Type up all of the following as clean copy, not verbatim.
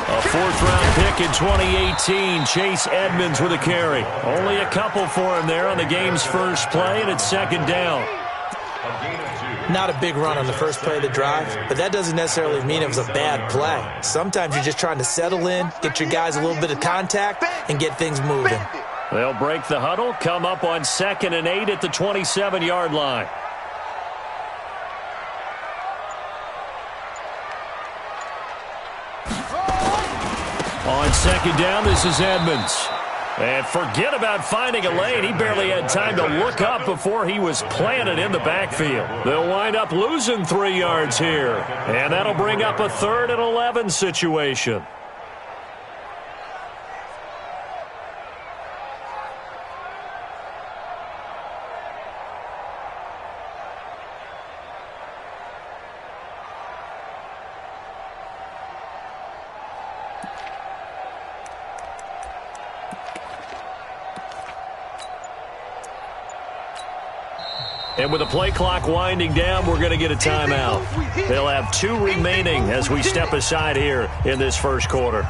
A fourth-round pick in 2018, Chase Edmonds with a carry. Only a couple for him there on the game's first play, and it's second down. Not a big run on the first play of the drive, but that doesn't necessarily mean it was a bad play. Sometimes you're just trying to settle in, get your guys a little bit of contact, and get things moving. They'll break the huddle, come up on 2nd and 8 at the 27-yard line. On 2nd down, this is Edmonds. And forget about finding a lane. He barely had time to look up before he was planted in the backfield. They'll wind up losing 3 yards here. And that'll bring up a 3rd and 11 situation. And with the play clock winding down, we're going to get a timeout. They'll have 2 remaining as we step aside here in this first quarter.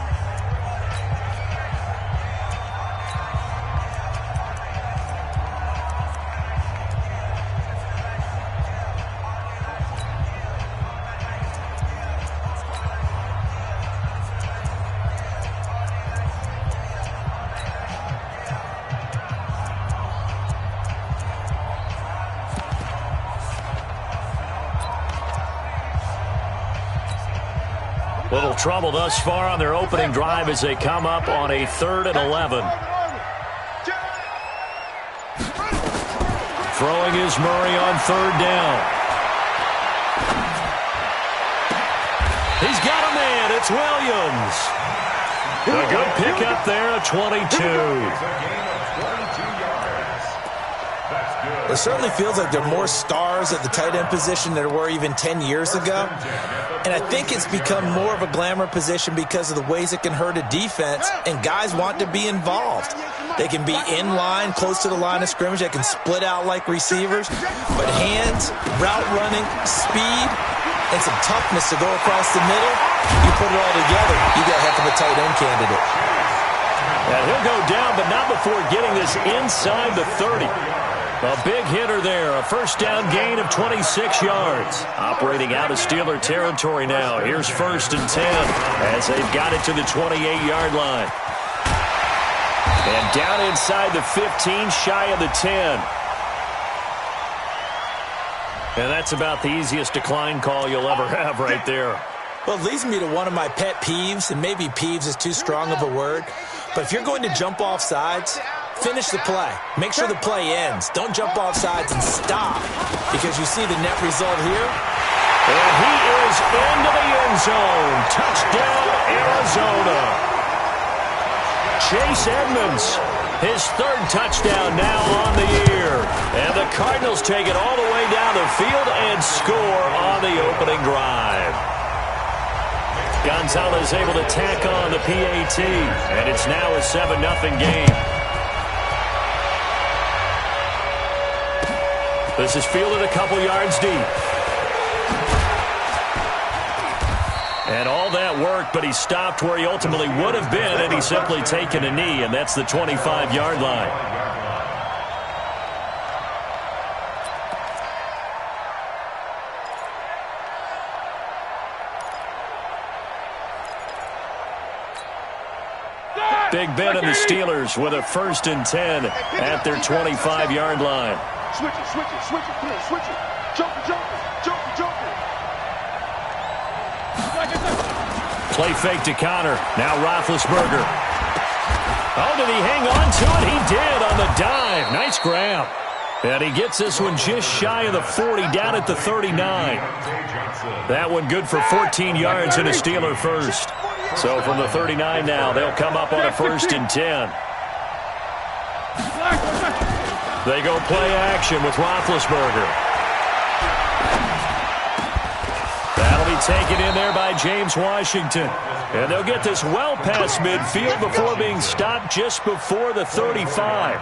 Little trouble thus far on their opening drive as they come up on a 3rd and 11. Throwing is Murray on 3rd down. He's got a man. It's Williams. A good pickup there at 22. It certainly feels like there are more stars at the tight end position than there were even 10 years ago. And I think it's become more of a glamour position because of the ways it can hurt a defense, and guys want to be involved. They can be in line, close to the line of scrimmage. They can split out like receivers. But hands, route running, speed, and some toughness to go across the middle, you put it all together, you got a heck of a tight end candidate. And he'll go down, but not before getting this inside the 30. A big hitter there, a first down gain of 26 yards. Operating out of Steeler territory now. Here's 1st and 10 as they've got it to the 28-yard line. And down inside the 15, shy of the 10. And that's about the easiest decline call you'll ever have right there. Well, it leads me to one of my pet peeves, and maybe peeves is too strong of a word. But if you're going to jump off sides, finish the play. Make sure the play ends. Don't jump off sides and stop, because you see the net result here. And he is into the end zone. Touchdown, Arizona. Chase Edmonds, his 3rd touchdown now on the year. And the Cardinals take it all the way down the field and score on the opening drive. Gonzalez able to tack on the PAT, and it's now a 7-0 game. This is fielded a couple yards deep. And all that worked, but he stopped where he ultimately would have been, and he's simply taken a knee, and that's the 25-yard line. Big Ben and the Steelers with a 1st and 10 at their 25-yard line. Switch it, come on, switch it. Jumper. Play fake to Connor. Now Roethlisberger. Oh, did he hang on to it? He did on the dive. Nice grab. And he gets this one just shy of the 40, down at the 39. That one good for 14 yards and a Steeler first. So from the 39 now, they'll come up on a 1st and 10. They go play action with Roethlisberger. That'll be taken in there by James Washington. And they'll get this well past midfield before being stopped just before the 35.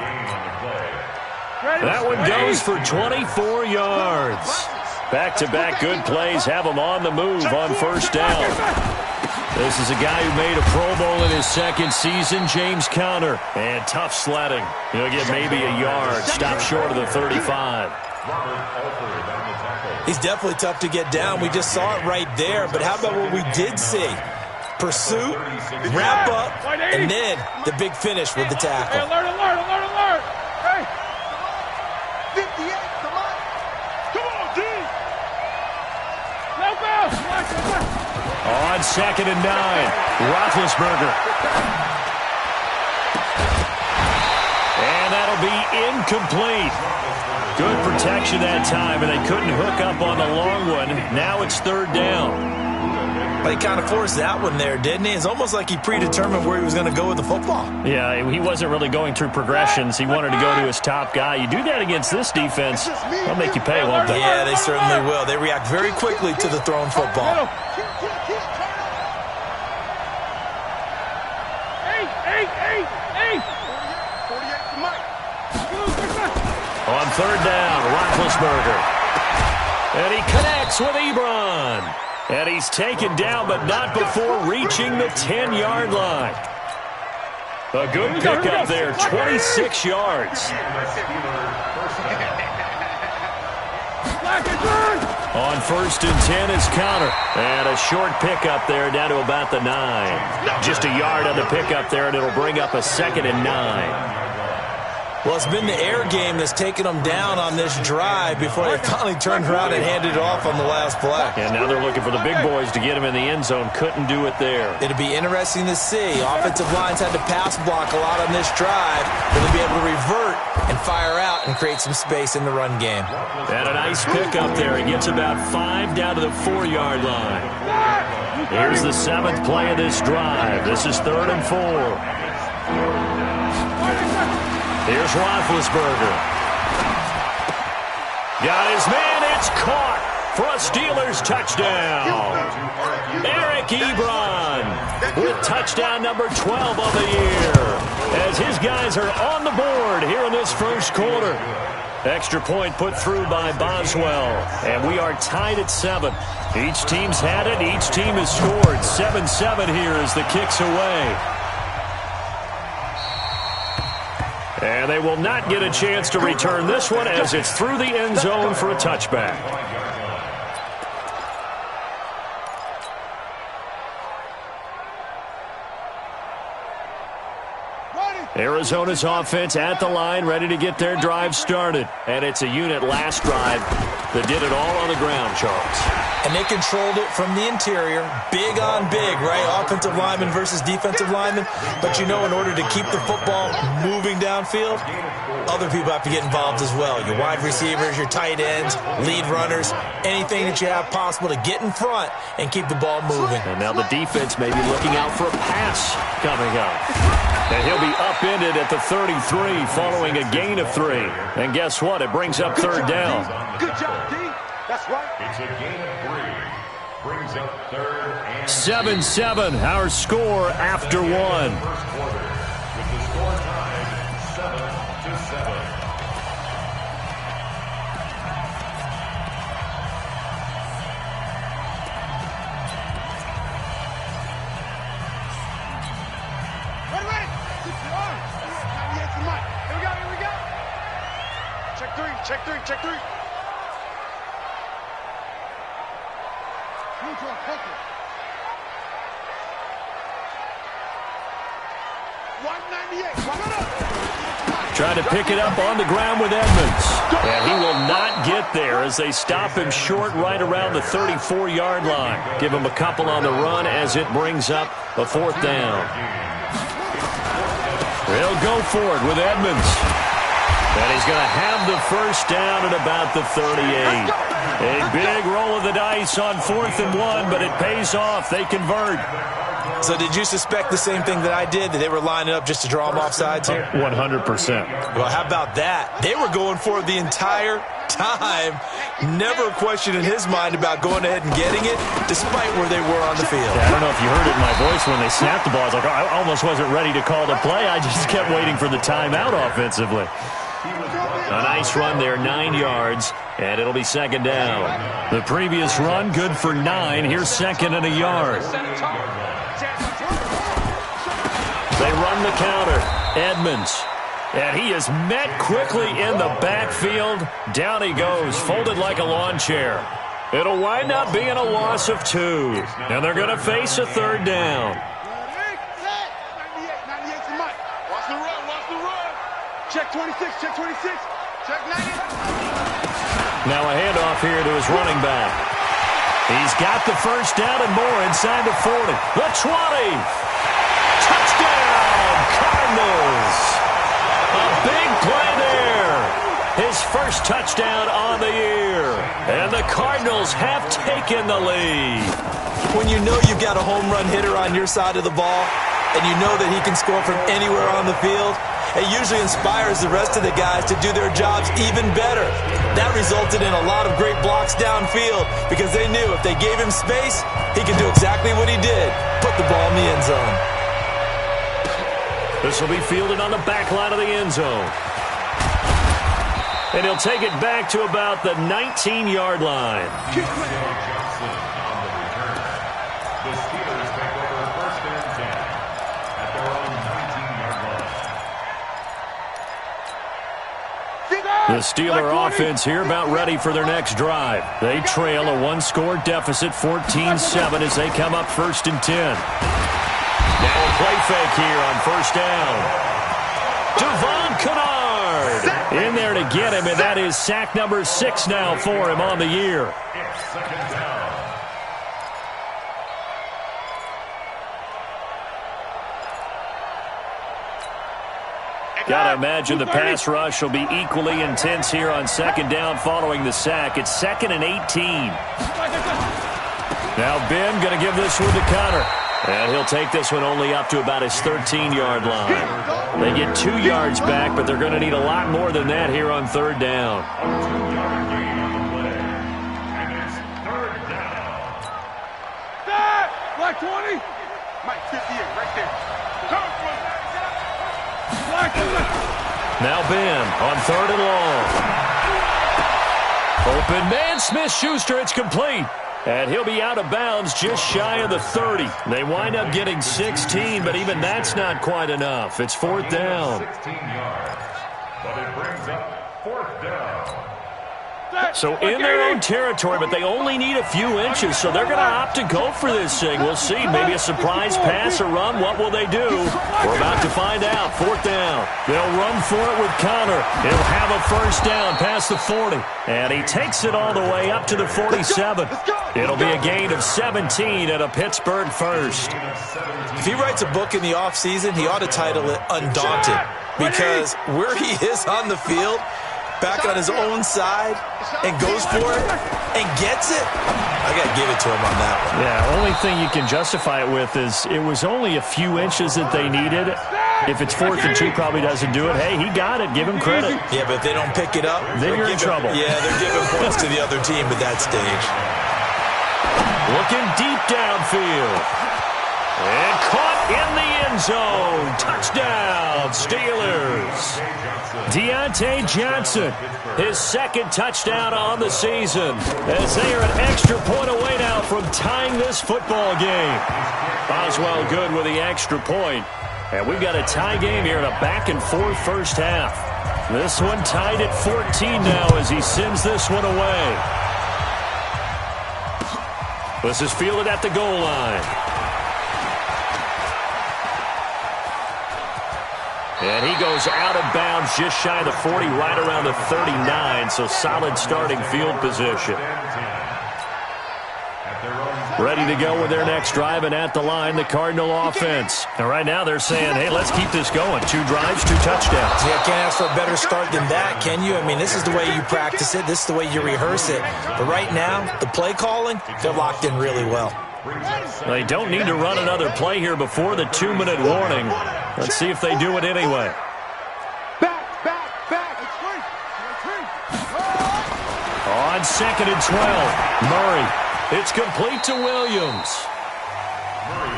That one goes for 24 yards. Back-to-back good plays have him on the move on first down. This is a guy who made a Pro Bowl in his second season, James Conner. And tough sledding. He'll get maybe a yard. Stop short of the 35. He's definitely tough to get down. We just saw it right there. But how about what we did see? Pursuit, wrap up, and then the big finish with the tackle. Hey, alert. Hey. 58, come on. Come on, D. No bounce. On 2nd and 9, Roethlisberger. And that'll be incomplete. Good protection that time, and they couldn't hook up on the long one. Now it's 3rd down. But he kind of forced that one there, didn't he? It's almost like he predetermined where he was going to go with the football. Yeah, he wasn't really going through progressions. He wanted to go to his top guy. You do that against this defense, they'll make you pay, won't they? Yeah, they certainly will. They react very quickly to the thrown football. On 3rd down, Roethlisberger. And he connects with Ebron. And he's taken down, but not before reaching the 10-yard line. A good pickup there, 26 yards. On 1st and 10 is Conner. And a short pickup there down to about the 9. Just a yard on the pickup there, and it'll bring up a 2nd and 9. Well, it's been the air game that's taken them down on this drive before they finally turned around and handed it off on the last play. And now they're looking for the big boys to get him in the end zone. Couldn't do it there. It'll be interesting to see. Offensive lines had to pass block a lot on this drive. They'll be able to revert and fire out and create some space in the run game. And a nice pickup there. He gets about 5 down to the 4-yard line. Here's the 7th play of this drive. This is 3rd and 4. Here's Roethlisberger. Got his man. It's caught for a Steelers touchdown. Eric Ebron with touchdown number 12 of the year. As his guys are on the board here in this first quarter. Extra point put through by Boswell. And we are tied at 7. Each team's had it. Each team has scored. 7-7 here as the kick's away. And they will not get a chance to return this one as it's through the end zone for a touchback. Arizona's offense at the line, ready to get their drive started. And it's a unit last drive that did it all on the ground, Charles. And they controlled it from the interior, big on big, right? Offensive lineman versus defensive lineman. But you know, in order to keep the football moving downfield, other people have to get involved as well. Your wide receivers, your tight ends, lead runners, anything that you have possible to get in front and keep the ball moving. And now the defense may be looking out for a pass coming up. And he'll be upended at the 33 following a gain of 3. And guess what? It brings up 3rd down. Good job, D. That's right. It's a gain of 3. Brings up 3rd and 7-7, our score after 1. first quarter. With the score tied 7-7. Check three. Neutral, focus. 198. Trying to pick it up on the ground with Edmonds. And he will not get there as they stop him short right around the 34-yard line. Give him a couple on the run as it brings up a 4th down. They'll go for it with Edmonds. And he's going to have the first down at about the 38. A big roll of the dice on 4th and 1, but it pays off. They convert. So did you suspect the same thing that I did, that they were lining up just to draw them off sides here? 100%. Well, how about that? They were going for it the entire time. Never a question in his mind about going ahead and getting it, despite where they were on the field. Yeah, I don't know if you heard it in my voice when they snapped the ball. I was like, oh, I almost wasn't ready to call the play. I just kept waiting for the timeout offensively. He was A nice run there, 9 yards, and it'll be second down. The previous run, good for 9. Here's second and a yard. They run the counter. Edmonds. And he is met quickly in the backfield. Down he goes, folded like a lawn chair. It'll wind up being a loss of 2. And they're going to face a third down. Check 26, check 26, check 90. Now a handoff here to his running back. He's got the first down and more inside the 40. The 20. Touchdown, Cardinals. A big play there. His first touchdown on the year. And the Cardinals have taken the lead. When you know you've got a home run hitter on your side of the ball, and you know that he can score from anywhere on the field, it usually inspires the rest of the guys to do their jobs even better. That resulted in a lot of great blocks downfield because they knew if they gave him space, he could do exactly what he did, put the ball in the end zone. This will be fielded on the back line of the end zone. And he'll take it back to about the 19-yard line. The Steeler offense here about ready for their next drive. They trail a one-score deficit, 14-7, as they come up 1st and 10. Now a play fake here on first down. Devon Kennard in there to get him, and that is sack number 6 now for him on the year. Got to imagine the pass rush will be equally intense here on second down following the sack. It's 2nd and 18. Now Ben going to give this one to Connor. And he'll take this one only up to about his 13-yard line. They get 2 yards back, but they're going to need a lot more than that here on third down. Black 20. Mike 58 right there. Now Ben on 3rd and long. Open man, Smith-Schuster, it's complete. And he'll be out of bounds just shy of the 30. They wind up getting 16, but even that's not quite enough. It's 4th down. 16 yards, but it brings up 4th down. So in their own territory, but they only need a few inches, so they're going to opt to go for this thing. We'll see. Maybe a surprise pass or run. What will they do? We're about to find out. 4th down. They'll run for it with Connor. He'll have a first down past the 40. And he takes it all the way up to the 47. It'll be a gain of 17 at a Pittsburgh first. If he writes a book in the offseason, he ought to title it Undaunted. Because where he is on the field, back on his own side, and goes for it, and gets it, I got to give it to him on that one. Yeah, only thing you can justify it with is it was only a few inches that they needed. If it's 4th and 2, probably doesn't do it. Hey, he got it. Give him credit. Yeah, but if they don't pick it up, then you're in trouble. Yeah, they're giving points to the other team at that stage. Looking deep downfield. And caught in the end zone. Touchdown, Steelers. Deontay Johnson, his 2nd touchdown on the season, as they are an extra point away now from tying this football game. Boswell good with the extra point. And we've got a tie game here in a back-and-forth first half. This one tied at 14 now as he sends this one away. This is fielded at the goal line. And he goes out of bounds just shy of the 40, right around the 39, so solid starting field position. Ready to go with their next drive, and at the line, the Cardinal offense. And right now they're saying, hey, let's keep this going. 2 drives, 2 touchdowns. Yeah, can't ask for a better start than that, can you? I mean, this is the way you practice it. This is the way you rehearse it. But right now, the play calling, they're locked in really well. They don't need to run another play here before the 2-minute warning. Let's see if they do it anyway. Back. On 2nd and 12, Murray. It's complete to Williams.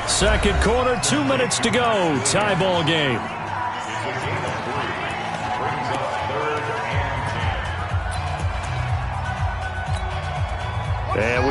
Second quarter, 2 minutes to go. Tie ball game.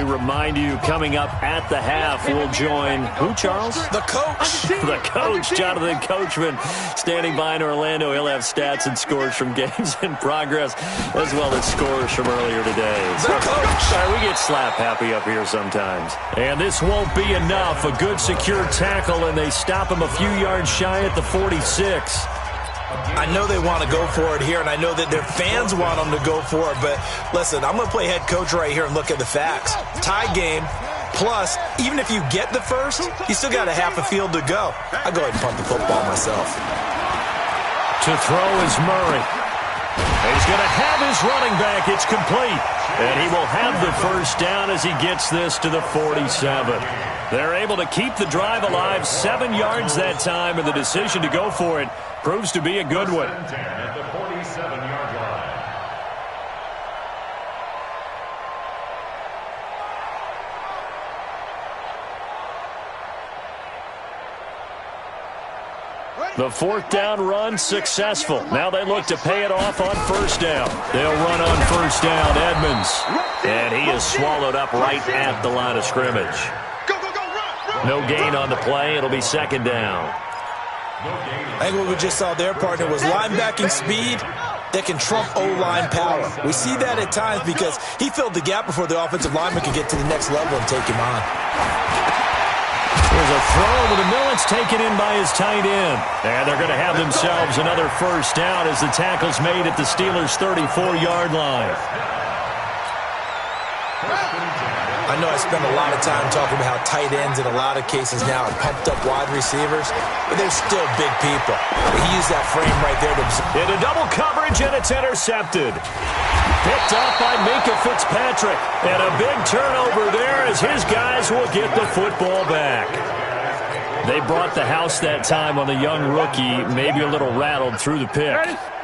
we remind you, coming up at the half, we'll join who, Charles? The coach. The coach, Jonathan Coachman, standing by in Orlando. He'll have stats and scores from games in progress, as well as scores from earlier today. The coach. Sorry, we get slap happy up here sometimes. And this won't be enough. A good secure tackle, and they stop him a few yards shy at the 46. I know they want to go for it here, and I know that their fans want them to go for it, but listen, I'm going to play head coach right here and look at the facts. Tie game, plus, even if you get the first, you still got a half a field to go. I'll go ahead and punt the football myself. To throw is Murray. He's going to have his running back. It's complete. And he will have the first down as he gets this to the 47. They're able to keep the drive alive, 7 yards that time, and the decision to go for it proves to be a good one. At the 47-yard line. The fourth down run successful. Now they look to pay it off on first down. They'll run on first down, Edmonds. And he is swallowed up right at the line of scrimmage. No gain on the play. It'll be second down. I think what we just saw there, partner, was linebacking speed that can trump O-line power. We see that at times because he filled the gap before the offensive lineman could get to the next level and take him on. There's a throw over the middle. It's taken in by his tight end. And they're going to have themselves another first down as the tackle's made at the Steelers' 34-yard line. I know I spend a lot of time talking about how tight ends in a lot of cases now are pumped up wide receivers, but they're still big people. He used that frame right there to... Into double coverage, and it's intercepted. Picked off by Minkah Fitzpatrick. And a big turnover there as his guys will get the football back. They brought the house that time on the young rookie, maybe a little rattled through the pick.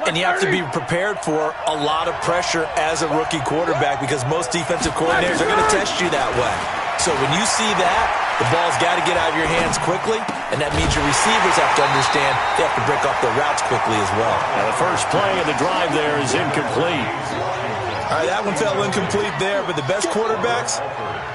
And you have to be prepared for a lot of pressure as a rookie quarterback because most defensive coordinators are going to test you that way. So when you see that, the ball's got to get out of your hands quickly, and that means your receivers have to understand they have to break off their routes quickly as well. Now the first play of the drive there is incomplete. All right, that one fell incomplete there, but the best quarterbacks,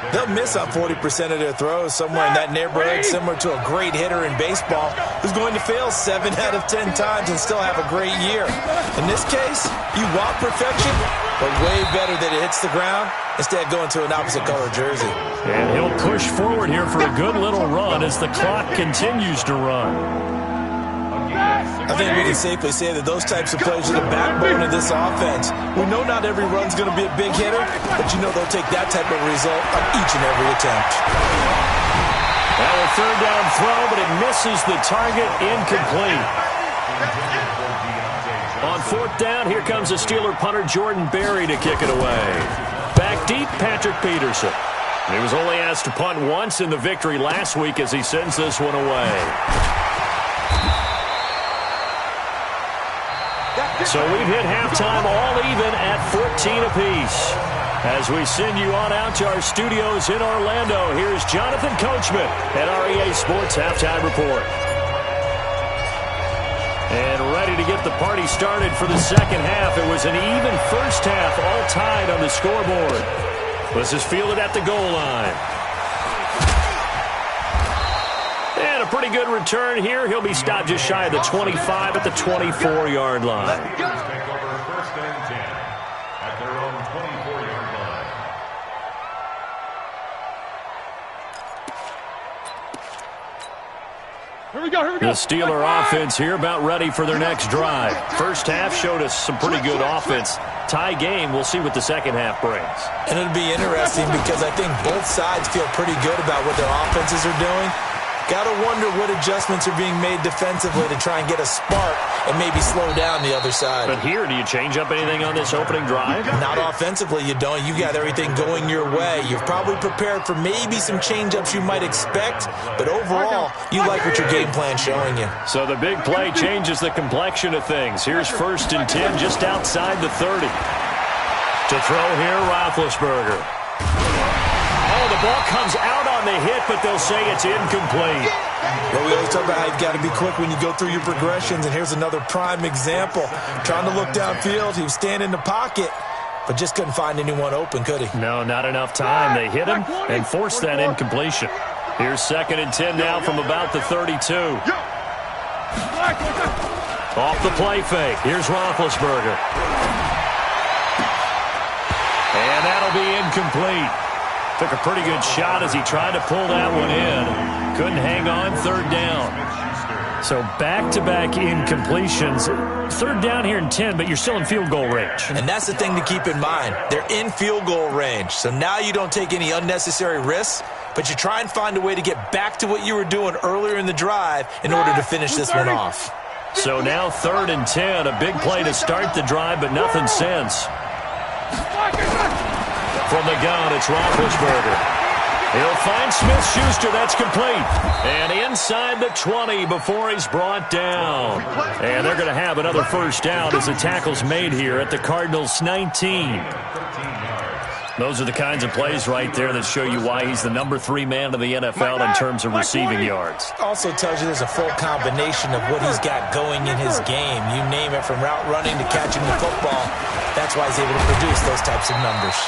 they'll miss on 40% of their throws, somewhere in that neighborhood, similar to a great hitter in baseball who's going to fail 7 out of 10 times and still have a great year. In this case, you want perfection, but way better that it hits the ground instead of going to an opposite color jersey. And he'll push forward here for a good little run as the clock continues to run. I think we can safely say that those types of plays are the backbone of this offense. We know not every run's going to be a big hitter, but you know they'll take that type of result on each and every attempt. Now a third down throw, but it misses the target, incomplete. On fourth down, here comes the Steeler punter Jordan Berry to kick it away. Back deep, Patrick Peterson. He was only asked to punt once in the victory last week as he sends this one away. So we've hit halftime all even at 14 apiece. As we send you on out to our studios in Orlando, here's Jonathan Coachman at REA Sports Halftime Report. And ready to get the party started for the second half. It was an even first half, all tied on the scoreboard. This is fielded at the goal line. And a pretty good return here. He'll be stopped just shy of the 25 at the 24-yard line. Take over first and 10 at their own 24-yard line. Here we go. The Steeler offense here about ready for their next drive. First half showed us some pretty good offense. Tie game, we'll see what the second half brings. And it'll be interesting because I think both sides feel pretty good about what their offenses are doing. Got to wonder what adjustments are being made defensively to try and get a spark and maybe slow down the other side. But here, do you change up anything on this opening drive? Not offensively, you don't. You got everything going your way. You've probably prepared for maybe some change-ups you might expect, but overall, you like what your game plan's showing you. So the big play changes the complexion of things. Here's first and 10 just outside the 30. To throw here, Roethlisberger. Oh, the ball comes out on the hit, but they'll say it's incomplete. Well, we always talk about how you've got to be quick when you go through your progressions, and here's another prime example. Trying to look downfield, he was standing in the pocket, but just couldn't find anyone open, could he? No, not enough time. They hit him and forced that incompletion. Here's 2nd and 10 now from about the 32. Off the play fake. Here's Roethlisberger. And that'll be incomplete. Took a pretty good shot as he tried to pull that one in. Couldn't hang on, 3rd down. So back-to-back incompletions. 3rd down here in 10, but you're still in field goal range. And that's the thing to keep in mind. They're in field goal range. So now you don't take any unnecessary risks, but you try and find a way to get back to what you were doing earlier in the drive in order to finish this one off. So now 3rd and 10, a big play to start the drive, but nothing since. From the gun, it's Roethlisberger. He'll find Smith-Schuster. That's complete. And inside the 20 before he's brought down. And they're going to have another 1st down as the tackle's made here at the Cardinals' 19. Those are the kinds of plays right there that show you why he's the number 3 man in the NFL in terms of receiving yards. Also tells you there's a full combination of what he's got going in his game. You name it, from route running to catching the football. That's why he's able to produce those types of numbers.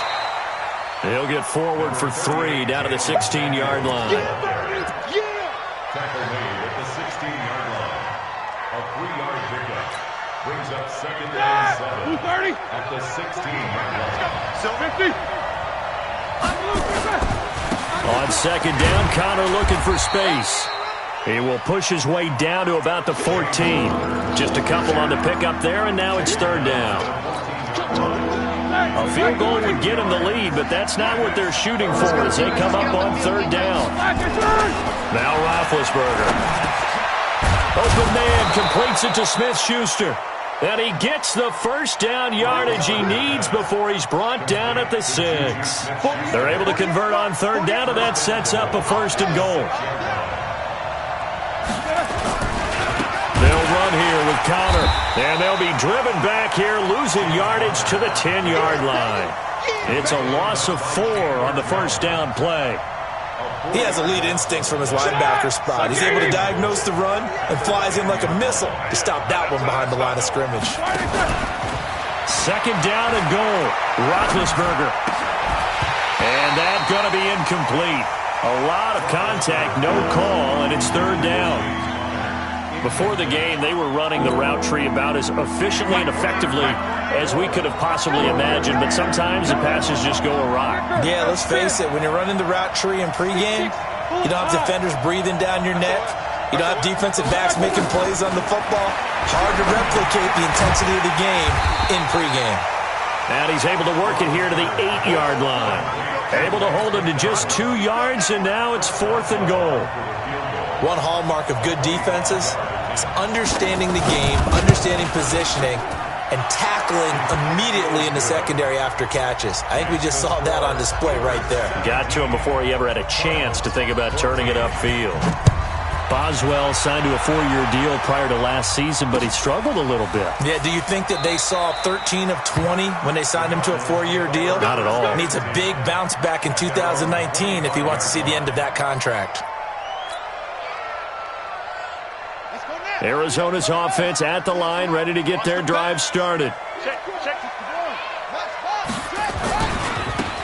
He'll get forward for 3 down to the 16-yard line. Tackle made at the 16-yard line. A 3-yard pickup brings up 2nd and 7 at the 16-yard line. On 2nd down, Connor looking for space. He will push his way down to about the 14. Just a couple on the pickup there, and now it's 3rd down. A field goal would get him the lead, but that's not what they're shooting for as they come up on 3rd down. Now Roethlisberger. Open man completes it to Smith-Schuster. And he gets the 1st down yardage he needs before he's brought down at the 6. They're able to convert on 3rd down, and that sets up a 1st and goal. They'll run here with Connor, and they'll be driven back here, losing yardage to the 10-yard line. It's a loss of 4 on the 1st down play. He has elite instincts from his linebacker spot. He's able to diagnose the run and flies in like a missile to stop that one behind the line of scrimmage. 2nd down and goal. Roethlisberger. And that's going to be incomplete. A lot of contact, no call, and it's 3rd down. Before the game, they were running the route tree about as efficiently and effectively as we could have possibly imagined, but sometimes the passes just go awry. Yeah, let's face it, when you're running the route tree in pregame, you don't have defenders breathing down your neck. You don't have defensive backs making plays on the football. Hard to replicate the intensity of the game in pregame. And he's able to work it here to the 8-yard line. Able to hold him to just 2 yards, and now it's 4th and goal. One hallmark of good defenses is understanding the game, understanding positioning, and tackling immediately in the secondary after catches. I think we just saw that on display right there. Got to him before he ever had a chance to think about turning it upfield. Boswell signed to a 4-year deal prior to last season, but he struggled a little bit. Yeah, do you think that they saw 13 of 20 when they signed him to a 4-year deal? Not at all. Needs a big bounce back in 2019 if he wants to see the end of that contract. Arizona's offense at the line, ready to get their drive started.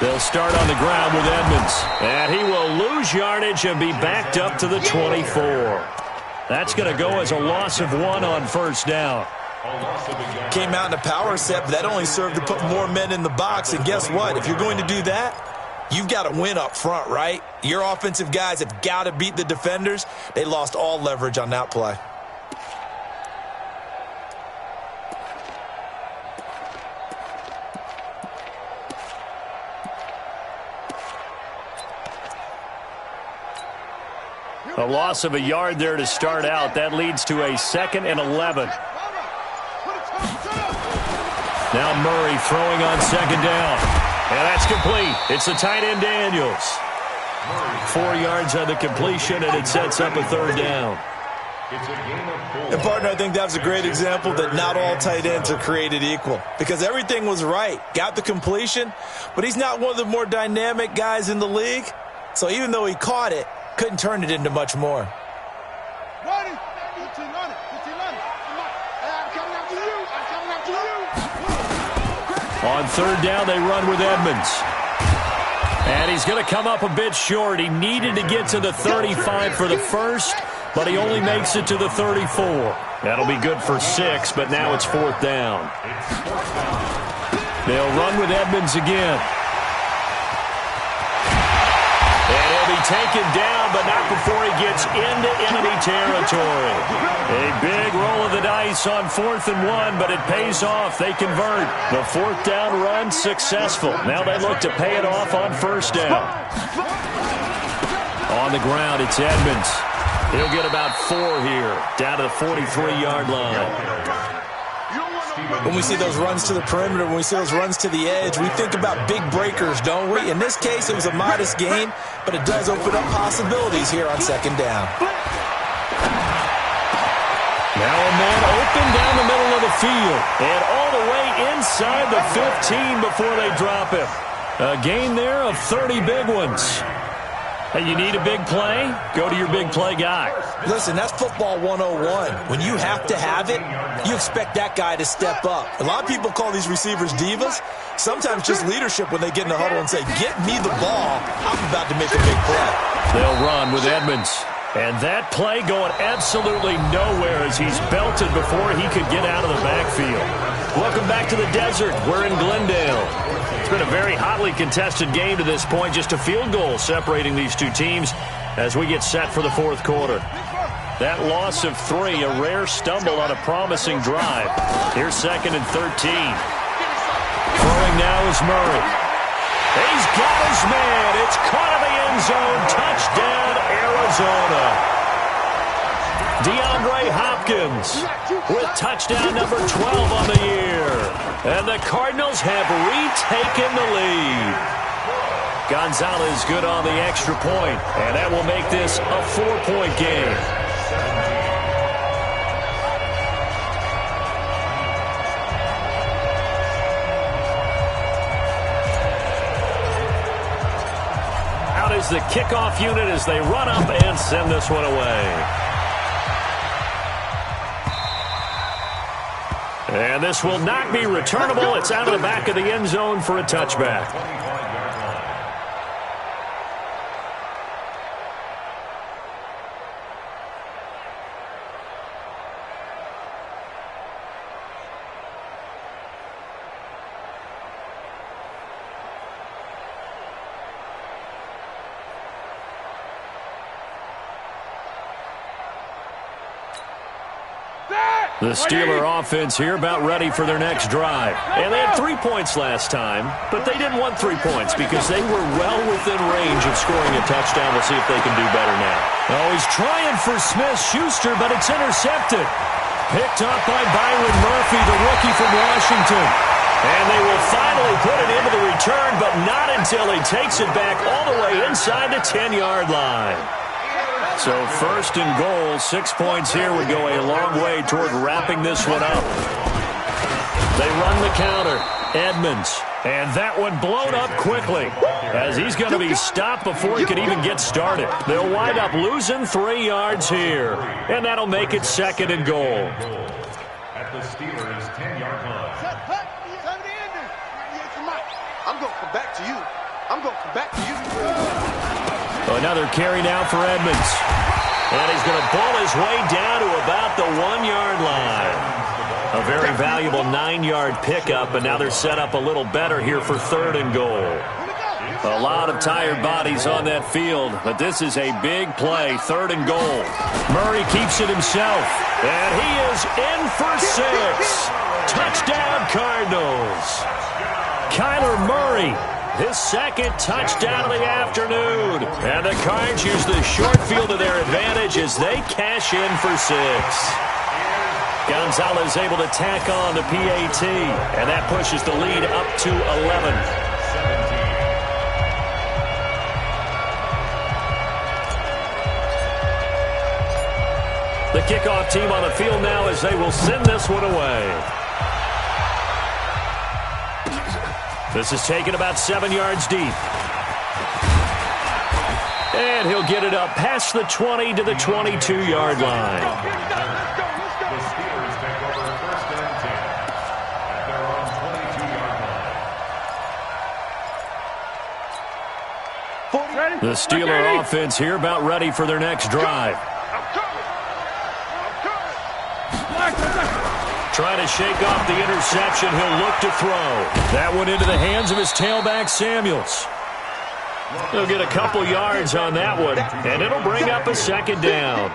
They'll start on the ground with Edmonds. And he will lose yardage and be backed up to the 24. That's going to go as a loss of 1 on 1st down. Came out in a power set, but that only served to put more men in the box. And guess what? If you're going to do that, you've got to win up front, right? Your offensive guys have got to beat the defenders. They lost all leverage on that play. A loss of a yard there to start out. That leads to a 2nd and 11. Now Murray throwing on 2nd down. And that's complete. It's the tight end Daniels. 4 yards on the completion, and it sets up a 3rd down. And, partner, I think that was a great example that not all tight ends are created equal. Because everything was right. Got the completion, but he's not one of the more dynamic guys in the league. So even though he caught it, couldn't turn it into much more. On third down, they run with Edmonds. And he's going to come up a bit short. He needed to get to the 35 for the first, but he only makes it to the 34. That'll be good for 6, but now it's fourth down. They'll run with Edmonds again. And he'll be taken down, but not before he gets into enemy territory. A big roll of the dice on 4th and 1, but it pays off. They convert. The fourth down run successful. Now they look to pay it off on first down. On the ground, it's Edmonds. He'll get about 4 here, down to the 43-yard line. When we see those runs to the perimeter, when we see those runs to the edge, we think about big breakers, don't we? In this case, it was a modest gain, but it does open up possibilities here on second down. Now a man open down the middle of the field and all the way inside the 15 before they drop him. A gain there of 30 big ones. Hey, you need a big play? Go to your big play guy. Listen, that's football 101. When you have to have it, you expect that guy to step up. A lot of people call these receivers divas. Sometimes just leadership when they get in the huddle and say, get me the ball. I'm about to make a big play. They'll run with Edmonds. And that play going absolutely nowhere as he's belted before he could get out of the backfield. Welcome back to the desert. We're in Glendale. It's been a very hotly contested game to this point. Just a field goal separating these two teams as we get set for the fourth quarter. That loss of 3, a rare stumble on a promising drive. Here's 2nd and 13. Throwing now is Murray. He's got his man. It's caught in the end zone. Touchdown, Arizona. DeAndre Hopkins with touchdown number 12 on the year. And the Cardinals have retaken the lead. Gonzalez good on the extra point, and that will make this a 4-point game. Out is the kickoff unit as they run up and send this one away. And this will not be returnable. It's out of the back of the end zone for a touchback. The Steeler offense here about ready for their next drive. And they had 3 points last time, but they didn't want 3 points because they were well within range of scoring a touchdown. We'll see if they can do better now. Oh, he's trying for Smith-Schuster, but it's intercepted. Picked up by Byron Murphy, the rookie from Washington. And they will finally put it into the return, but not until he takes it back all the way inside the 10-yard line. So 1st and goal, 6 points here would go a long way toward wrapping this one up. They run the counter. Edmonds. And that one blown up quickly as he's going to be stopped before he could even get started. They'll wind up losing 3 yards here. And that'll make it 2nd and goal. At the Steelers' 10-yard line. I'm going to come back to you. I'm going to come back to you. Another carry now for Edmonds. And he's going to pull his way down to about the 1-yard line. A very valuable 9-yard pickup, and now they're set up a little better here for 3rd and goal. A lot of tired bodies on that field, but this is a big play, 3rd and goal. Murray keeps it himself, and he is in for 6. Touchdown, Cardinals. Kyler Murray, his 2nd touchdown of the afternoon. And the Cards use the short field to their advantage as they cash in for 6. Gonzalez able to tack on the PAT, and that pushes the lead up to 11. The kickoff team on the field now as they will send this one away. This is taken about 7 yards deep. And he'll get it up past the 20 to the 22-yard line. The Steelers take over 1st and 10 at their own 22-yard line. The Steeler offense here about ready for their next drive. Trying to shake off the interception. He'll look to throw. That one into the hands of his tailback, Samuels. He'll get a couple yards on that one, and it'll bring up a second down.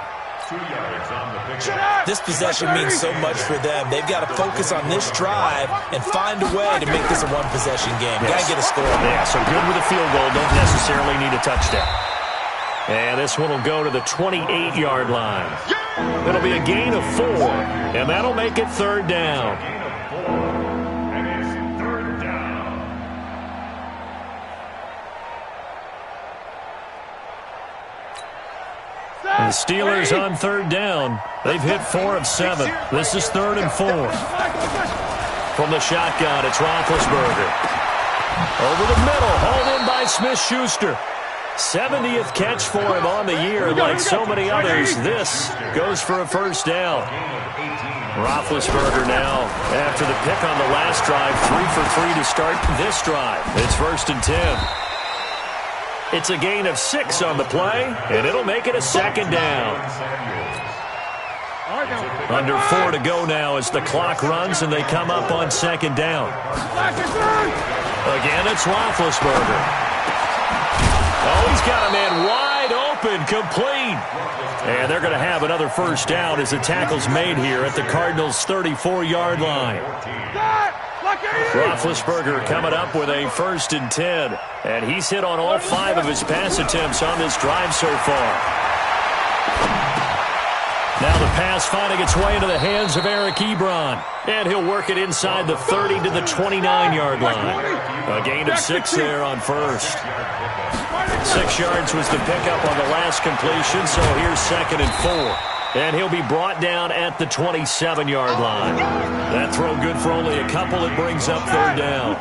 This possession means so much for them. They've got to focus on this drive and find a way to make this a one-possession game. Got to get a score. Yeah, so good with a field goal. Don't necessarily need a touchdown. And this one will go to the 28-yard line. It'll be a gain of 4, and that'll make it third down. The Steelers on third down. They've hit 4 of 7. This is 3rd and 4. From the shotgun, it's Roethlisberger. Over the middle, hauled in by Smith-Schuster. 70th catch for him on the year. Like so many others, this goes for a first down. Roethlisberger now, after the pick on the last drive, 3 for 3 to start this drive. It's 1st and 10. It's a gain of 6 on the play, and it'll make it a second down. Under 4 to go now as the clock runs and they come up on second down. Again, it's Roethlisberger. Oh, he's got a man wide open, complete. And they're going to have another first down as the tackle's made here at the Cardinals' 34-yard line. Roethlisberger coming up with a 1st and 10. And he's hit on all 5 of his pass attempts on this drive so far. Now the pass finding its way into the hands of Eric Ebron. And he'll work it inside the 30 to the 29-yard line. A gain of 6 there on first. 6 yards was the pickup on the last completion, so here's 2nd and 4. And he'll be brought down at the 27-yard line. That throw good for only a couple. It brings up third down.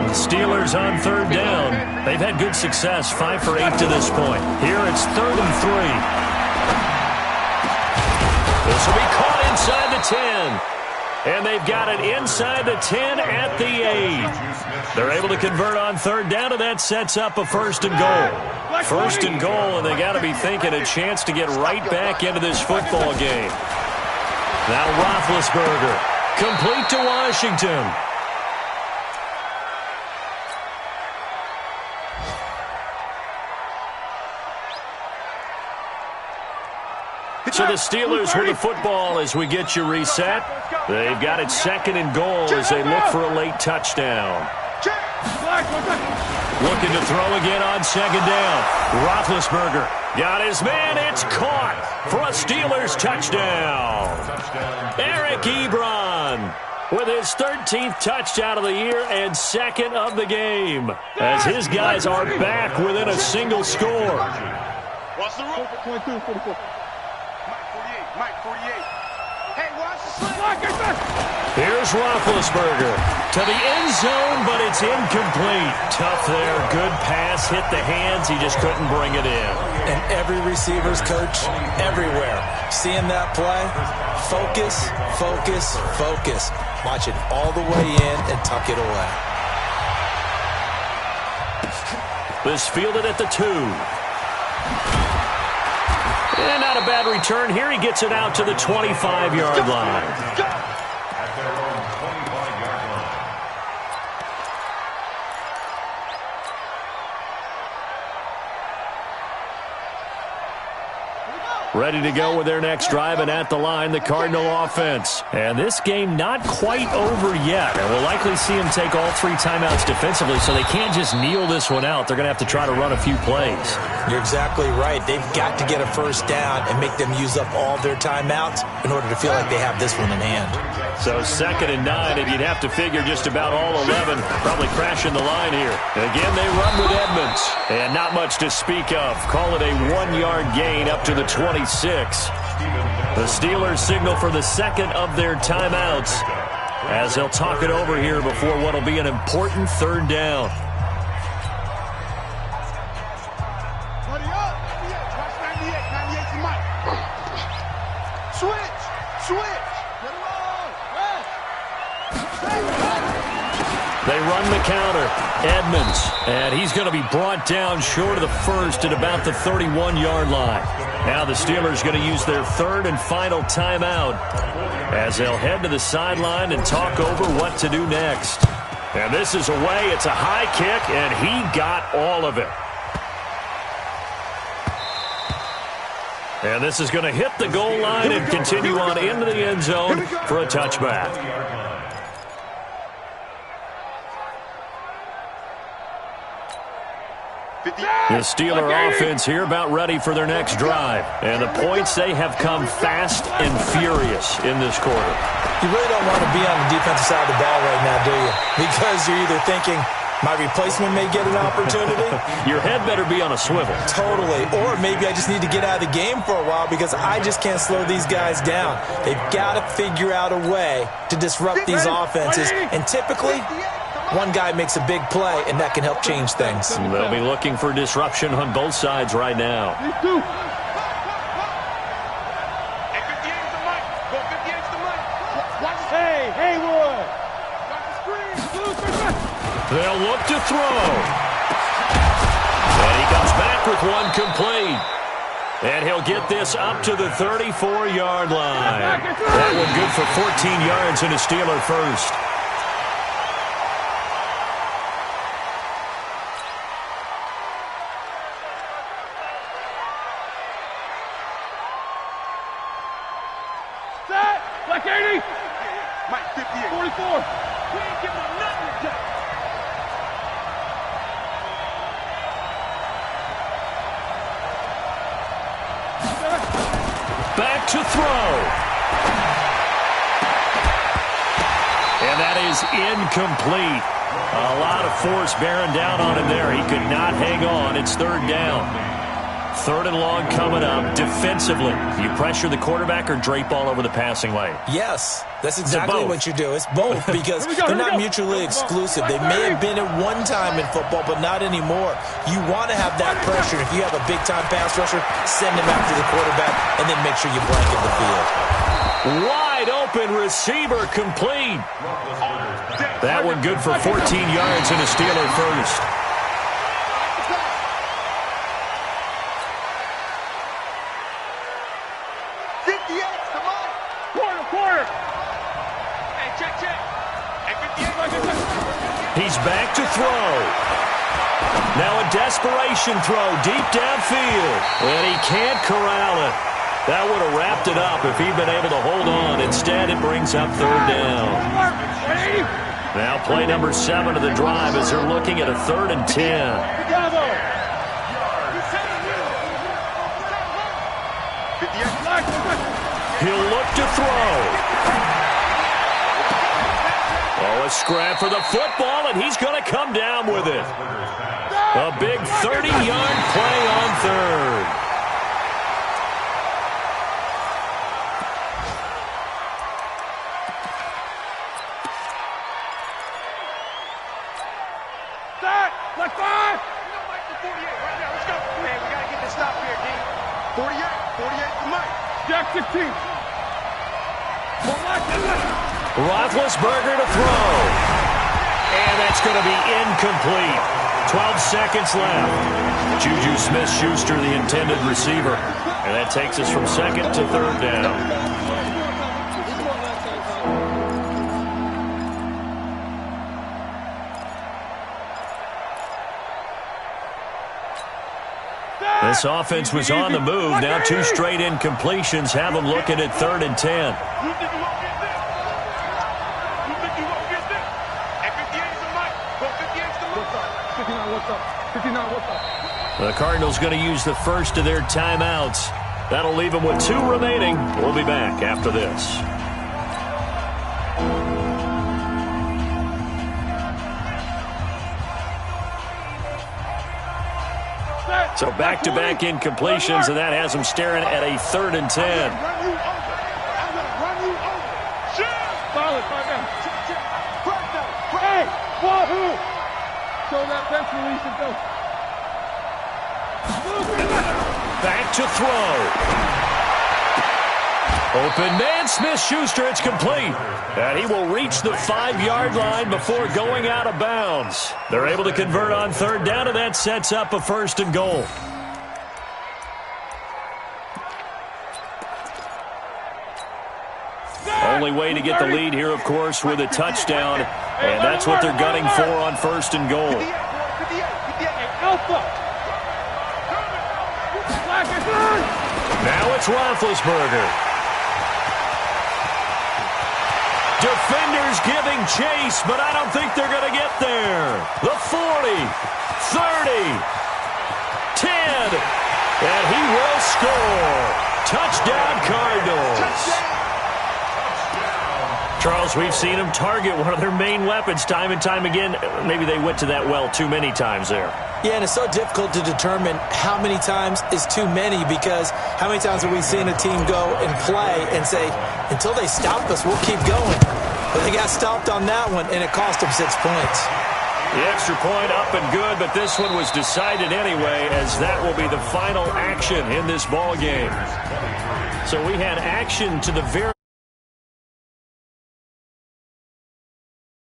The Steelers on third down. They've had good success, 5 for 8 to this point. Here it's 3rd and 3. This will be caught inside the 10. And they've got it inside the 10 at the 8. They're able to convert on third down, and that sets up a 1st and goal. 1st and goal, and they got to be thinking a chance to get right back into this football game. Now Roethlisberger, complete to Washington. So the Steelers with the football as we get you reset. They've got it 2nd and goal as they look for a late touchdown. Looking to throw again on 2nd down. Roethlisberger got his man. It's caught for a Steelers touchdown. Eric Ebron with his 13th touchdown of the year and 2nd of the game as his guys are back within a single score. What's the rule? 22, 44. Mike 48. Hey, watch the slip. Here's Roethlisberger to the end zone, but it's incomplete. Tough there. Good pass. Hit the hands. He just couldn't bring it in. And every receiver's coach everywhere. Seeing that play, focus, focus, focus. Watch it all the way in and tuck it away. This fielded at the 2. And not a bad return here. He gets it out to the 25-yard line. Ready to go with their next drive, and at the line, the Cardinal offense. And this game not quite over yet. And we'll likely see them take all 3 timeouts defensively, so they can't just kneel this one out. They're going to have to try to run a few plays. You're exactly right. They've got to get a first down and make them use up all their timeouts in order to feel like they have this one in hand. So 2nd and 9, and you'd have to figure just about all 11 probably crashing the line here. Again, they run with Edmonds, and not much to speak of. Call it a 1-yard gain up to the 26. The Steelers signal for the 2nd of their timeouts as they'll talk it over here before what will be an important 3rd down. They run the counter. Edmonds, and he's going to be brought down short of the first at about the 31-yard line. Now the Steelers going to use their third and final timeout as they'll head to the sideline and talk over what to do next. And this is away. It's a high kick, and he got all of it. And this is going to hit the goal line and continue on into the end zone for a touchback. The Steeler offense here about ready for their next drive. And the points, they have come fast and furious in this quarter. You really don't want to be on the defensive side of the ball right now, do you? Because you're either thinking, my replacement may get an opportunity. Your head better be on a swivel. Totally. Or maybe I just need to get out of the game for a while because I just can't slow these guys down. They've got to figure out a way to disrupt these offenses. And typically, one guy makes a big play, and that can help change things. They'll be looking for disruption on both sides right now. They'll look to throw. And he comes back with one complete. And he'll get this up to the 34-yard line. That one good for 14 yards and a Steeler first. Black 80. Mike 58. 44. We ain't giving him nothing to do. Back to throw. And that is incomplete. A lot of force bearing down on him there. He could not hang on. It's third down. Third and long coming up. Defensively, you pressure the quarterback or drape all over the passing lane? Yes, that's exactly what you do. It's both because they're not mutually exclusive. They may have been at one time in football, but not anymore. You want to have that pressure. If you have a big-time pass rusher, send him after the quarterback, and then make sure you blanket the field. Wide open receiver complete. That one good for 14 yards and a Steeler first. He's back to throw. Now a desperation throw deep downfield. And he can't corral it. That would have wrapped it up if he'd been able to hold on. Instead, it brings up third down. Now play number 7 of the drive as they're looking at a 3rd and 10. He'll look to throw. Oh, a scrap for the football, and he's going to come down with it. A big 30-yard play on third. Let's go! 48 right now. Let's go. Man, we got to get this stop here, King. 48 to Mike. Jack 16. Roethlisberger to throw. And that's going to be incomplete. 12 seconds left. Juju Smith-Schuster, the intended receiver. And that takes us from 2nd to 3rd down. This offense was on the move. Now 2 straight incompletions have them looking at 3rd and 10. The Cardinals going to use the first of their timeouts. That'll leave them with 2 remaining. We'll be back after this. So back-to-back incompletions, and that has them staring at a 3rd and 10. Back to throw. Open man, Smith-Schuster, it's complete. And he will reach the 5-yard line before going out of bounds. They're able to convert on third down, and that sets up a 1st and goal. Only way to get the lead here, of course, with a touchdown. And that's what they're gunning for on 1st and goal. Now it's Roethlisberger. Defenders giving chase, but I don't think they're going to get there. The 40, 30, 10, and he will score. Touchdown, Cardinals. Charles, we've seen them target one of their main weapons time and time again. Maybe they went to that well too many times there. Yeah, and it's so difficult to determine how many times is too many, because how many times have we seen a team go and play and say, until they stop us, we'll keep going. But they got stopped on that one, and it cost them 6 points. The extra point up and good, but this one was decided anyway, as that will be the final action in this ball game. So we had action to the very